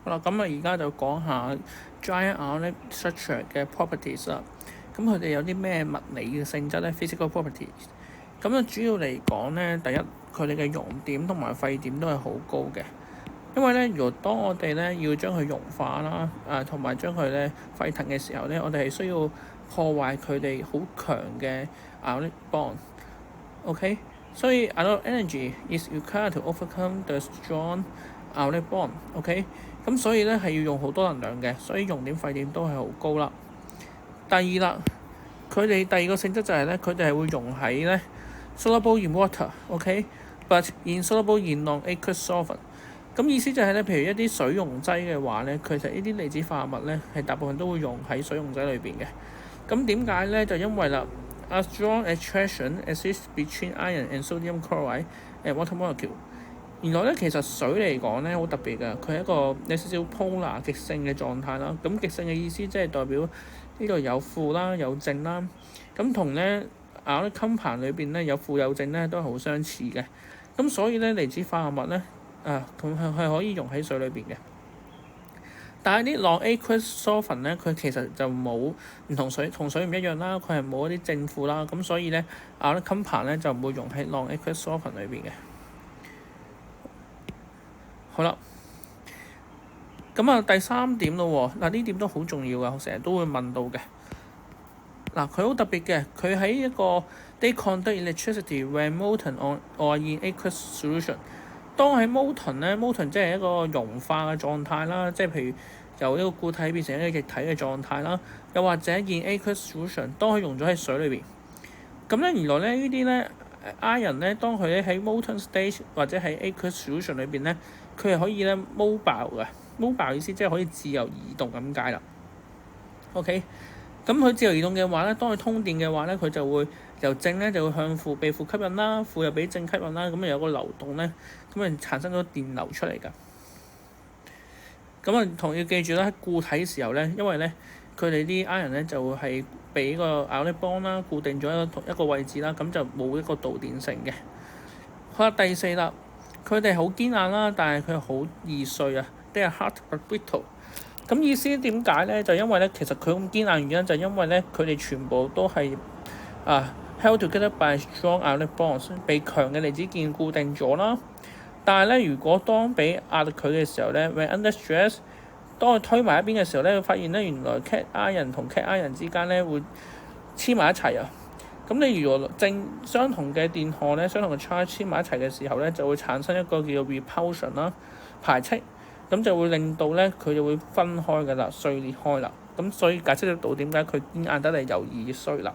好啦，咁而家就講下 giant ionic structure 嘅 properties 啦。咁佢哋有啲咩物理嘅性質咧 ？physical properties。咁主要嚟講咧，第一佢哋嘅熔點同埋沸點都係好高嘅。因為咧，如果當我哋咧要將佢融化啦，同埋將佢咧沸騰嘅時候咧，我哋係需要破壞佢哋好強嘅 ionic bond。OK， 所以 ionic energy is required to overcome the strong ionic bond。OK， 咁所以咧係要用好多能量嘅，所以熔點沸點都係好高啦。第二啦，佢哋第二個性質就係咧，佢哋係會溶喺咧 soluble in water。OK，but insoluble in non-aqueous solvent。咁意思就係咧，譬如一啲水溶劑嘅話咧，其實呢啲離子化合物咧係大部分都會溶喺水溶劑裏邊嘅。咁點解咧？就因為啦 ，a strong attraction exists between iron and sodium chloride and water molecule。原來咧，其實水嚟講咧好特別嘅，佢係一個有少少 polar 極性嘅狀態啦。咁極性嘅意思即係代表呢度有負啦，有正啦。咁同咧ionic compound裏邊咧有負有正咧都係好相似嘅。咁所以咧離子化合物咧佢係可以溶喺水裏邊嘅。但係啲 non-aqueous solvent 咧，佢其實就冇唔同水唔一樣啦，佢係冇一啲正負啦。咁所以咧ionic compound咧就唔會溶喺 non-aqueous solvent 裏邊嘅。好啦，咁第三點咯喎，呢點都好重要噶，我成日都會問到嘅。佢好特別嘅，佢喺一個 they conduct electricity when molten or in aqueous solution。當喺 molten 即係一個溶化嘅狀態啦，即係譬如由一個固體變成一個液體嘅狀態啦，又或者 in aqueous solution， 當佢溶咗喺水裏邊。咁咧原來咧呢啲咧 ion 咧，當佢咧喺 molten stage 或者喺 aqueous solution 裏邊咧，佢係可以咧 mobile 嘅。mobile 意思即係可以自由移動咁解啦。OK， 咁佢自由移動嘅話咧，當佢通電嘅話咧，佢就會由正咧就會向負被負吸引啦，負又俾正吸引啦，咁有個流動咧，咁產生咗電流出嚟㗎。咁同要記住啦，喺固體嘅時候咧，因為咧佢哋啲 ion 咧就會係俾個 ionic bond 啦固定咗一個位置啦，咁就冇一個導電性嘅。好啦，第四啦，佢哋好堅硬啦，但係佢好易碎啊。They are hard but brittle。咁意思點解咧？就因為咧，其實佢咁堅硬原因就因為咧，佢哋全部都係held together by strong ionic bonds， 被強嘅離子鍵固定咗啦。但係咧，如果當俾壓力佢嘅時候咧 ，when under stress， 當佢推埋一邊嘅時候咧，佢發現咧原來 cation ion 同 cation ion 之間咧會黐埋一齊啊。咁你如果正相同嘅電荷咧，相同嘅 charge 黐埋一齊嘅時候咧，就會產生一個叫做 repulsion 啦，排斥。咁就會令到咧佢就會分開㗎啦，碎裂開啦。咁所以解釋得到點解佢堅硬得嚟又易碎啦。